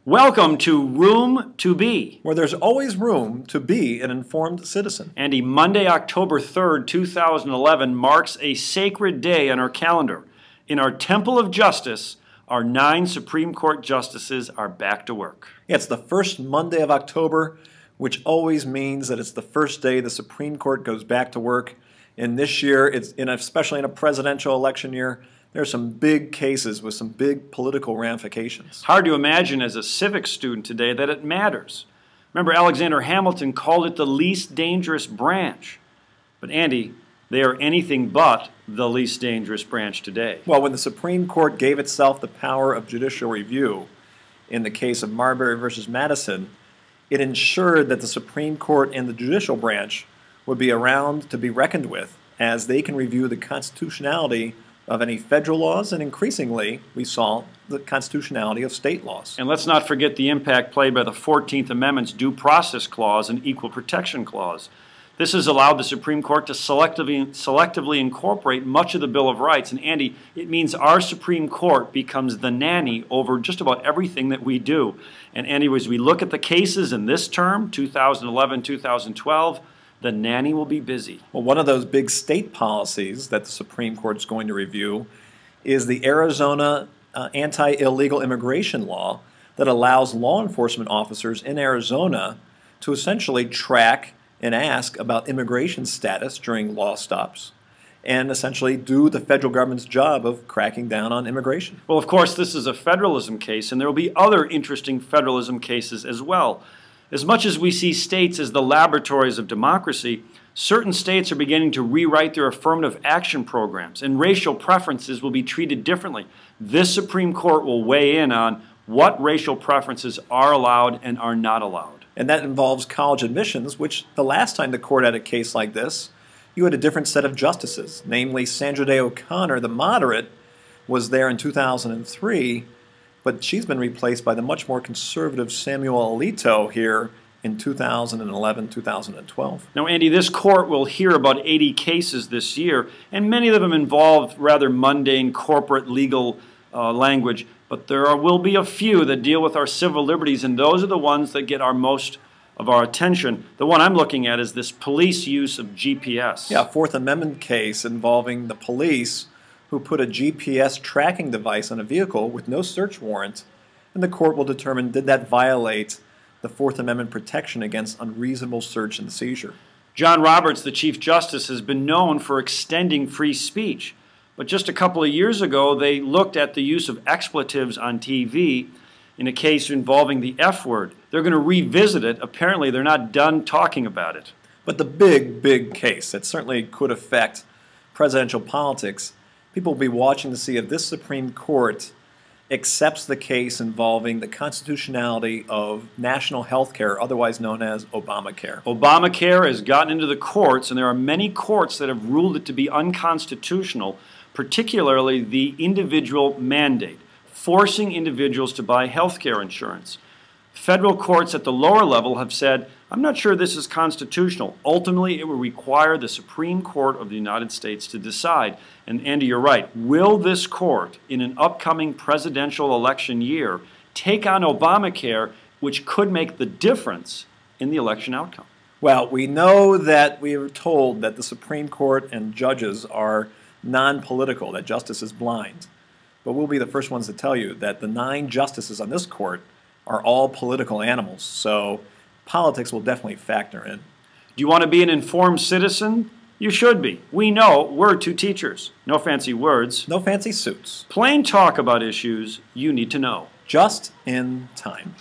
Welcome to Room to Be. Where there's always room to be an informed citizen. Andy, Monday, October 3rd, 2011 marks a sacred day on our calendar. In our Temple of Justice, our 9 Supreme Court justices are back to work. It's the first Monday of October, which always means that it's the first day the Supreme Court goes back to work. And this year, especially in a presidential election year, there are some big cases with some big political ramifications. Hard to imagine as a civics student today that it matters. Remember, Alexander Hamilton called it the least dangerous branch. But Andy, they are anything but the least dangerous branch today. Well, when the Supreme Court gave itself the power of judicial review in the case of Marbury versus Madison, it ensured that the Supreme Court and the judicial branch would be around to be reckoned with, as they can review the constitutionality of any federal laws, and increasingly, we saw the constitutionality of state laws. And let's not forget the impact played by the 14th Amendment's Due Process Clause and Equal Protection Clause. This has allowed the Supreme Court to selectively incorporate much of the Bill of Rights. And Andy, it means our Supreme Court becomes the nanny over just about everything that we do. And Andy, as we look at the cases in this term, 2011, 2012, the nanny will be busy. Well, one of those big state policies that the Supreme Court is going to review is the Arizona anti-illegal immigration law that allows law enforcement officers in Arizona to essentially track and ask about immigration status during law stops and essentially do the federal government's job of cracking down on immigration. Well, of course, this is a federalism case, and there will be other interesting federalism cases as well. As much as we see states as the laboratories of democracy, certain states are beginning to rewrite their affirmative action programs, and racial preferences will be treated differently. This Supreme Court will weigh in on what racial preferences are allowed and are not allowed. And that involves college admissions, which the last time the court had a case like this, you had a different set of justices. Namely, Sandra Day O'Connor, the moderate, was there in 2003, but she's been replaced by the much more conservative Samuel Alito here in 2011, 2012. Now, Andy, this court will hear about 80 cases this year, and many of them involve rather mundane corporate legal language, but there will be a few that deal with our civil liberties, and those are the ones that get most of our attention. The one I'm looking at is this police use of GPS. Yeah, Fourth Amendment case involving the police who put a GPS tracking device on a vehicle with no search warrant, and the court will determine did that violate the Fourth Amendment protection against unreasonable search and seizure. John Roberts, the Chief Justice, has been known for extending free speech, but just a couple of years ago they looked at the use of expletives on TV in a case involving the F word. They're going to revisit it. Apparently they're not done talking about it. But the big case that certainly could affect presidential politics, people will be watching to see if this Supreme Court accepts the case involving the constitutionality of national health care, otherwise known as Obamacare. Obamacare has gotten into the courts, and there are many courts that have ruled it to be unconstitutional, particularly the individual mandate, forcing individuals to buy health care insurance. Federal courts at the lower level have said, I'm not sure this is constitutional. Ultimately, it will require the Supreme Court of the United States to decide. And Andy, you're right. Will this court, in an upcoming presidential election year, take on Obamacare, which could make the difference in the election outcome? Well, we know that we are told that the Supreme Court and judges are non-political, that justice is blind. But we'll be the first ones to tell you that the 9 justices on this court are all political animals, so politics will definitely factor in. Do you want to be an informed citizen? You should be. We know we're 2 teachers. No fancy words. No fancy suits. Plain talk about issues you need to know. Just in time.